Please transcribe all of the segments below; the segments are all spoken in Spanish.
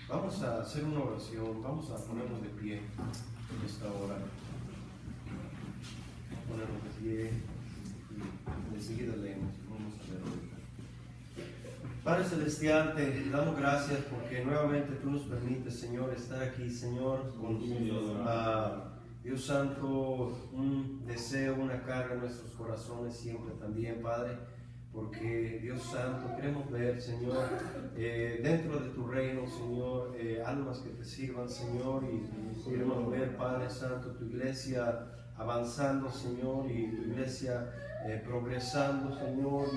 Vamos a hacer una oración, vamos a ponernos de pie en esta hora. Ponernos de pie y enseguida leemos. Vamos a ver ahorita. Padre Celestial, te damos gracias porque nuevamente tú nos permites, Señor, estar aquí, Señor, con Dios Santo, un deseo, una carga en nuestros corazones siempre también, Padre, porque Dios Santo, queremos ver, Señor, dentro de tu reino, Señor, almas que te sirvan, Señor, y queremos ver, Padre Santo, tu iglesia avanzando, Señor, y tu iglesia progresando, Señor,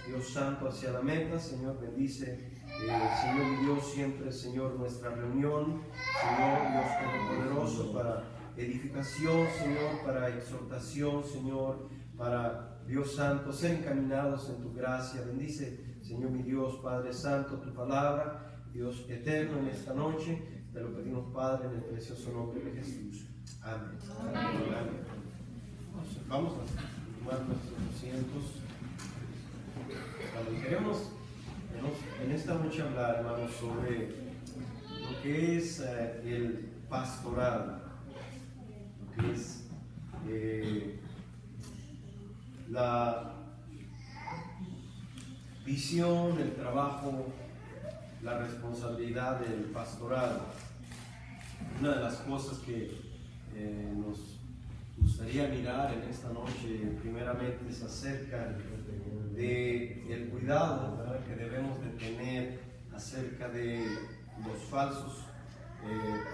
Dios Santo, hacia la meta. Señor, bendice, Señor mi Dios, siempre, Señor, nuestra reunión, Señor, Dios Todopoderoso, para edificación, Señor, para exhortación, Señor, para, Dios Santo, ser encaminados en tu gracia. Bendice, Señor mi Dios, Padre Santo, tu palabra, Dios eterno, en esta noche. Te lo pedimos, Padre, en el precioso nombre de Jesús. Amén. Amén. Vamos a tomar nuestros asientos. Queremos en esta noche hablar, hermanos, sobre lo que es el pastorado, lo que es la visión, el trabajo, la responsabilidad del pastorado. Una de las cosas que nos gustaría mirar en esta noche, primeramente, es acerca del cuidado, ¿verdad?, que debemos de tener acerca de los falsos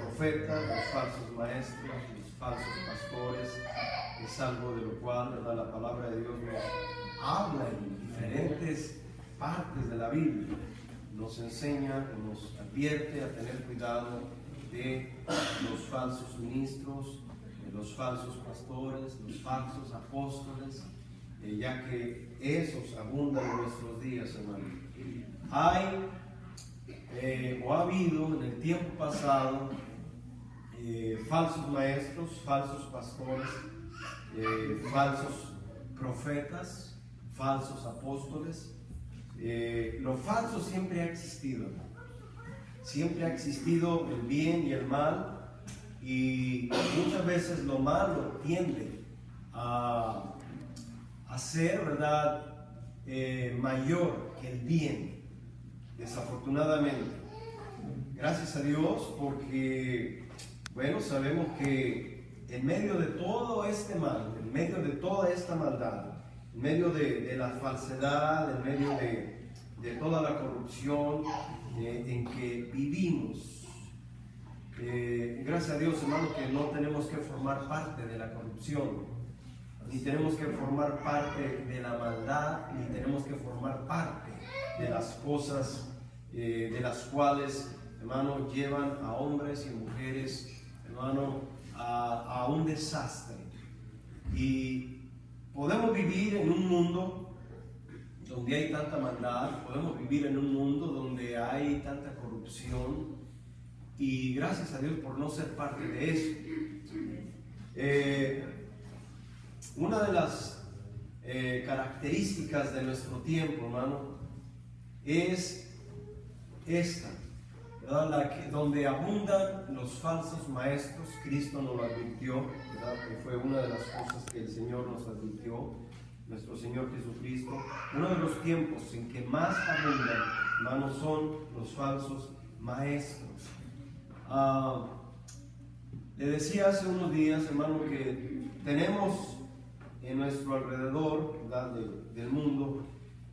profetas, los falsos maestros, los falsos pastores. Es algo de lo cual, ¿verdad?, la palabra de Dios nos habla en diferentes partes de la Biblia. Nos enseña, nos advierte a tener cuidado de los falsos ministros, de los falsos pastores, los falsos apóstoles, ya que esos abundan en nuestros días, hermano. Hay o ha habido en el tiempo pasado falsos maestros, falsos pastores, falsos profetas, falsos apóstoles. Lo falso siempre ha existido. Siempre ha existido el bien y el mal, y muchas veces lo malo tiende a ser, ¿verdad?, mayor que el bien, desafortunadamente. Gracias a Dios, porque, bueno, sabemos que en medio de todo este mal, en medio de toda esta maldad, en medio de la falsedad, en medio de toda la corrupción en que vivimos, gracias a Dios, hermano, que no tenemos que formar parte de la corrupción, ni tenemos que formar parte de la maldad, ni tenemos que formar parte de las cosas de las cuales, hermano, llevan a hombres y mujeres, hermano, a un desastre. Y podemos vivir en un mundo donde hay tanta maldad, podemos vivir en un mundo donde hay tanta corrupción, y gracias a Dios por no ser parte de eso. Una de las características de nuestro tiempo, hermano, es esta, ¿verdad?, donde abundan los falsos maestros. Cristo nos lo advirtió, ¿verdad?, que fue una de las cosas que el Señor nos advirtió, nuestro Señor Jesucristo. Uno de los tiempos en que más abundan, hermano, son los falsos maestros. Le decía hace unos días, hermano, que tenemos en nuestro alrededor, ¿verdad?, del mundo,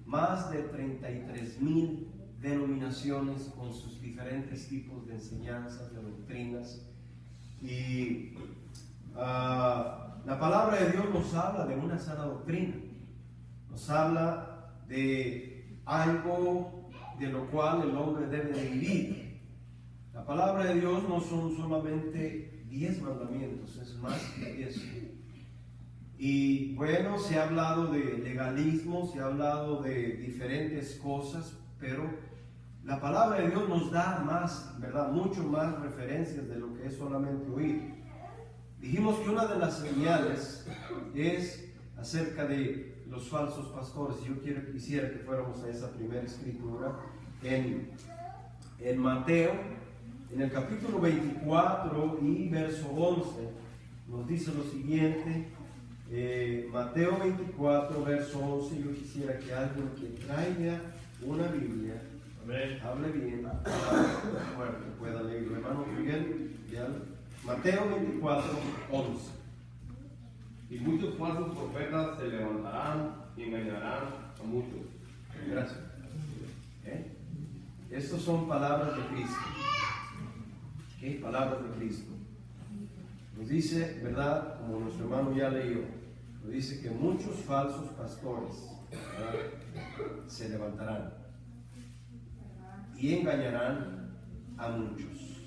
más de 33,000 denominaciones con sus diferentes tipos de enseñanzas, de doctrinas. Y la palabra de Dios nos habla de una sana doctrina, nos habla de algo de lo cual el hombre debe de vivir. La palabra de Dios no son solamente 10 mandamientos, es más que eso. Y bueno, se ha hablado de legalismo, se ha hablado de diferentes cosas, pero la palabra de Dios nos da más, ¿verdad?, mucho más referencias de lo que es solamente oír. Dijimos que una de las señales es acerca de los falsos pastores. Yo quisiera que fuéramos a esa primera escritura en en Mateo, en el capítulo 24 y verso 11, nos dice lo siguiente. Mateo 24, verso 11. Yo quisiera que alguien que traiga una Biblia, amén, hable bien, fuerte, pueda leerlo. Hermano Miguel, ya. Mateo 24, 11. Y muchos falsos profetas se levantarán y engañarán a muchos. Gracias. Estas son palabras de Cristo. ¿Qué? Palabras de Cristo. Nos dice, ¿verdad? Como nuestro hermano ya leyó, nos dice que muchos falsos pastores, ¿verdad?, se levantarán y engañarán a muchos.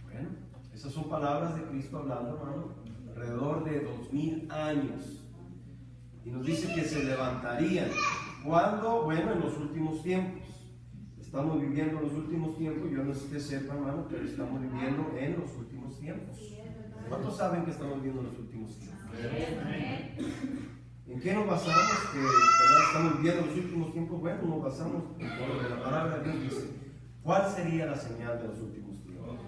Bueno, esas son palabras de Cristo hablando, hermano, alrededor de 2000 años. Y nos dice que se levantarían. ¿Cuándo? Bueno, en los últimos tiempos. Estamos viviendo en los últimos tiempos. Yo no sé si usted sepa, hermano, pero estamos viviendo en los últimos tiempos. ¿Cuántos saben que estamos viviendo en los últimos tiempos? ¿En qué nos basamos? Que, ¿verdad?, estamos viviendo en los últimos tiempos. Bueno, nos basamos en lo que la palabra de Dios dice. ¿Cuál sería la señal de los últimos tiempos?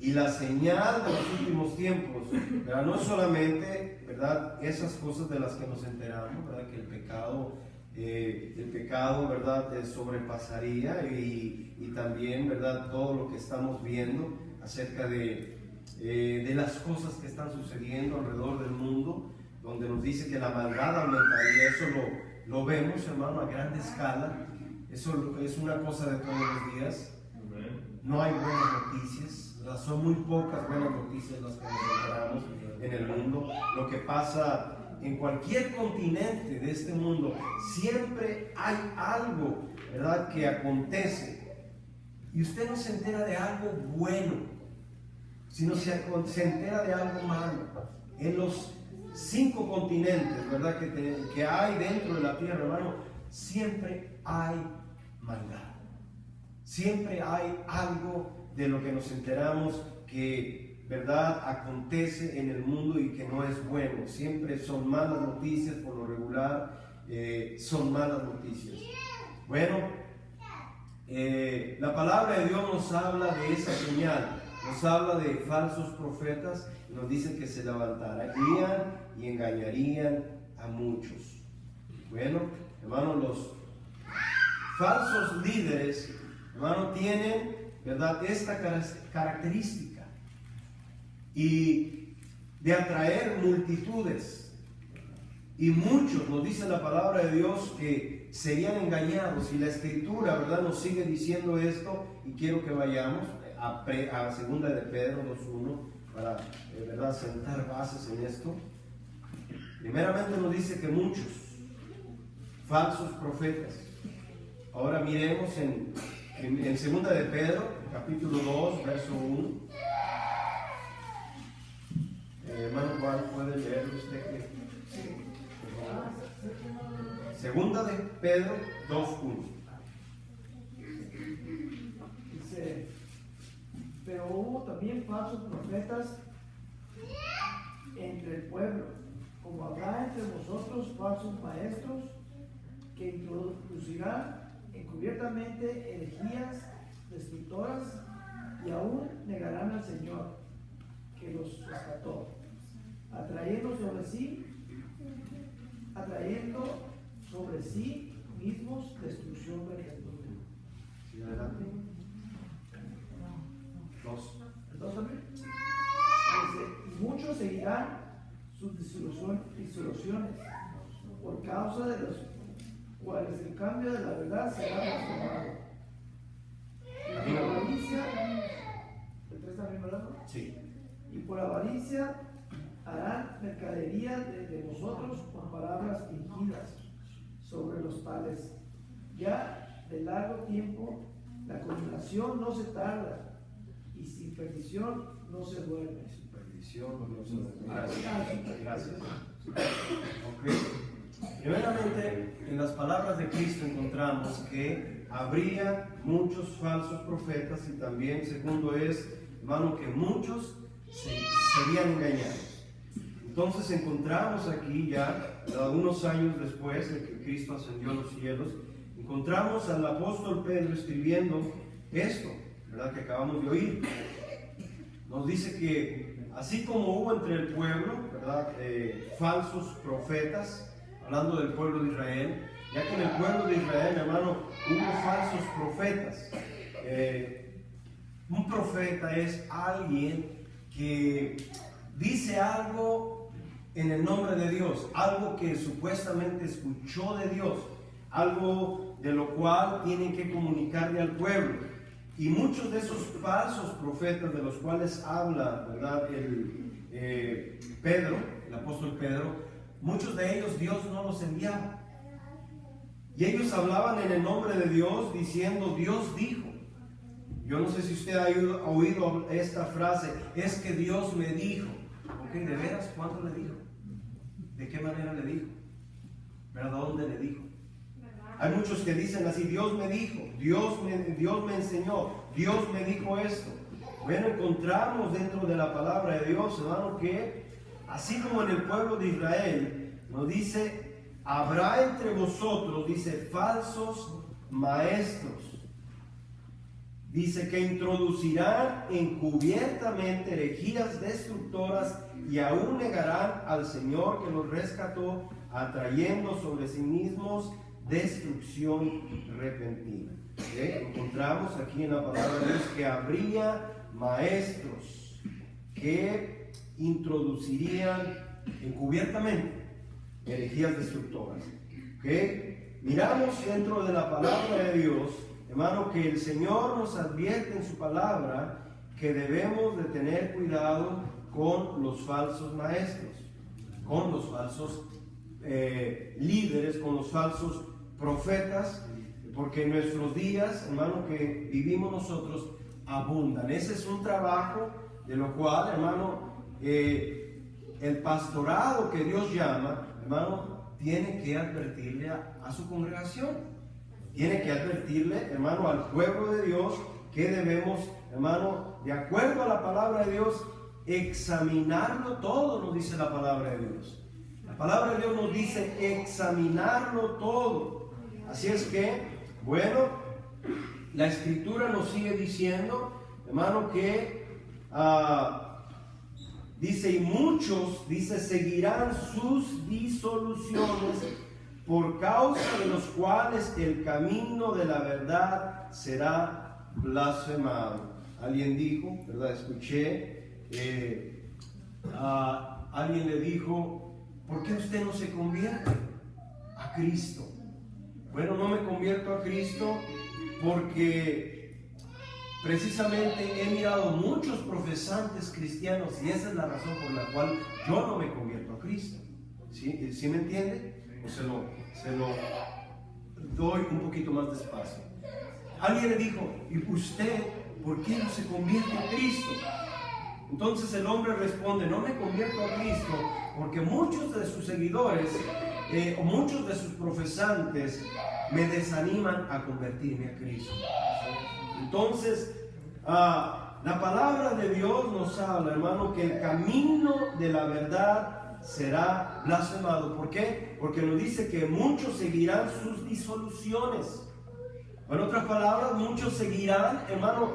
Y la señal de los últimos tiempos, ¿verdad?, no es solamente, ¿verdad?, esas cosas de las que nos enteramos, ¿verdad?, que el pecado, ¿verdad?, sobrepasaría, y también, ¿verdad?, todo lo que estamos viendo acerca de las cosas que están sucediendo alrededor del mundo, donde nos dice que la maldad aumentaría. Eso lo vemos, hermano, a gran escala. Eso es una cosa de todos los días. No hay buenas noticias, ¿verdad? Son muy pocas buenas noticias las que nos enteramos en el mundo. Lo que pasa en cualquier continente de este mundo, siempre hay algo, ¿verdad?, que acontece, y usted no se entera de algo bueno, sino se entera de algo malo. En los 5 continentes, ¿verdad?, que hay dentro de la tierra, hermano, siempre hay maldad. Siempre hay algo de lo que nos enteramos que, ¿verdad?, acontece en el mundo y que no es bueno. Siempre son malas noticias, por lo regular, son malas noticias. Bueno, la palabra de Dios nos habla de esa señal, nos habla de falsos profetas, y nos dice que se levantarían y engañarían a muchos. Bueno, hermano, los falsos líderes, hermano, tienen, ¿verdad?, esta característica, y de atraer multitudes, y muchos, nos dice la palabra de Dios, que serían engañados. Y la escritura, ¿verdad?, nos sigue diciendo esto, y quiero que vayamos a segunda de Pedro 2:1 para, ¿verdad?, sentar bases en esto. Primeramente nos dice que muchos falsos profetas. Ahora miremos en segunda de Pedro, capítulo 2, verso 1. Hermano Juan, ¿puede leer usted? Sí. Segunda de Pedro 2:1. Dice: pero hubo también falsos profetas entre el pueblo, como habrá entre vosotros falsos maestros, que introducirán encubiertamente herejías destructoras, y aún negarán al Señor que los rescató, atrayendo sobre sí mismos destrucción vergonzosa. ¿Sí, adelante? ¿Dos también? Y muchos seguirán sus disoluciones, por causa de los cuales el cambio de la verdad será transformado. Y por avaricia, ¿el 3 también, verdad? Sí. Y por avaricia harán mercadería de vosotros con palabras fingidas sobre los tales. Ya de largo tiempo la condenación no se tarda, y sin perdición no se duerme. Sin perdición no se duerme. Gracias. Okay. Primeramente, en las palabras de Cristo encontramos que habría muchos falsos profetas, y también, segundo es, hermano, que muchos serían engañados. Entonces encontramos aquí ya, algunos años después de que Cristo ascendió a los cielos, encontramos al apóstol Pedro escribiendo esto. ¿verdad?, que acabamos de oír. Nos dice que así como hubo entre el pueblo, ¿verdad?, falsos profetas, hablando del pueblo de Israel, ya que en el pueblo de Israel, hermano, hubo falsos profetas. Un profeta es alguien que dice algo en el nombre de Dios, algo que supuestamente escuchó de Dios, algo de lo cual tienen que comunicarle al pueblo. Y muchos de esos falsos profetas de los cuales habla, ¿verdad?, Pedro, el apóstol Pedro, muchos de ellos Dios no los enviaba. Y ellos hablaban en el nombre de Dios diciendo, Dios dijo. Yo no sé si usted ha oído esta frase, es que Dios me dijo. Ok, ¿de veras cuándo le dijo? ¿De qué manera le dijo? ¿Verdad? ¿Dónde le dijo? Hay muchos que dicen así, Dios me dijo, Dios me enseñó, Dios me dijo esto. Bueno, encontramos dentro de la palabra de Dios, hermano, que así como en el pueblo de Israel, nos dice, habrá entre vosotros, dice, falsos maestros. Dice que introducirán encubiertamente herejías destructoras y aún negarán al Señor que los rescató, atrayendo sobre sí mismos destrucción repentina. Encontramos aquí en la palabra de Dios que habría maestros que introducirían encubiertamente herejías destructoras. Miramos dentro de la palabra de Dios, hermano, que el Señor nos advierte en su palabra que debemos de tener cuidado con los falsos maestros, con los falsos líderes, con los falsos profetas, porque en nuestros días, hermano, que vivimos nosotros, abundan. Ese es un trabajo de lo cual, hermano, el pastorado que Dios llama, hermano, tiene que advertirle a su congregación. Tiene que advertirle, hermano, al pueblo de Dios que debemos, hermano, de acuerdo a la palabra de Dios, examinarlo todo, nos dice la palabra de Dios. La palabra de Dios nos dice examinarlo todo. Así es que, bueno, la Escritura nos sigue diciendo, hermano, que dice, y muchos, dice, seguirán sus disoluciones, por causa de los cuales el camino de la verdad será blasfemado. Alguien dijo, ¿verdad? Escuché, alguien le dijo, ¿por qué usted no se convierte a Cristo? Bueno, no me convierto a Cristo porque precisamente he mirado muchos profesantes cristianos y esa es la razón por la cual yo no me convierto a Cristo. ¿Sí? ¿Sí me entiende? O se lo doy un poquito más despacio. Alguien le dijo, ¿y usted por qué no se convierte a Cristo? Entonces el hombre responde, no me convierto a Cristo porque muchos de sus seguidores o muchos de sus profesantes me desaniman a convertirme a Cristo. Entonces la palabra de Dios nos habla, hermano, que el camino de la verdad será blasfemado. ¿Por qué? Porque nos dice que muchos seguirán sus disoluciones. En otras palabras, muchos seguirán, hermano,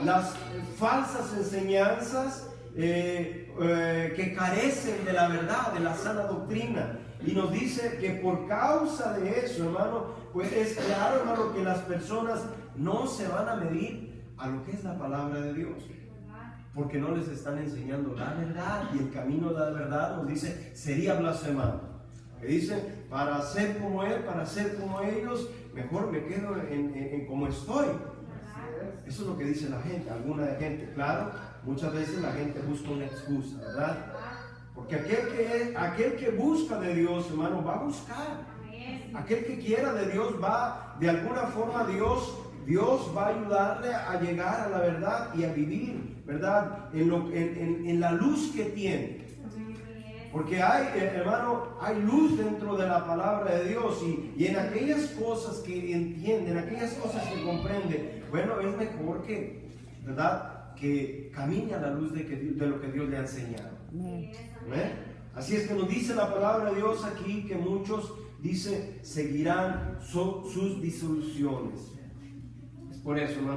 las falsas enseñanzas que carecen de la verdad, de la sana doctrina. Y nos dice que por causa de eso, hermano, pues es claro, hermano, que las personas no se van a medir a lo que es la palabra de Dios, porque no les están enseñando la verdad, y el camino de la verdad, nos dice, sería blasfemado. Que dicen, para ser como Él, para ser como ellos, mejor me quedo en como estoy. Eso es lo que dice la gente, alguna gente. Claro, muchas veces la gente busca una excusa, ¿verdad? Porque aquel que busca de Dios, hermano, va a buscar. Aquel que quiera de Dios va, de alguna forma Dios va a ayudarle a llegar a la verdad y a vivir, ¿verdad? En la luz que tiene. Porque hay, hermano, hay luz dentro de la palabra de Dios y en aquellas cosas que entiende, en aquellas cosas que comprende, bueno, es mejor que, ¿verdad?, que camine a la luz de lo que Dios le ha enseñado. ¿Amén? Así es que nos dice la palabra de Dios aquí que muchos, dice, seguirán sus disoluciones. Es por eso, hermano.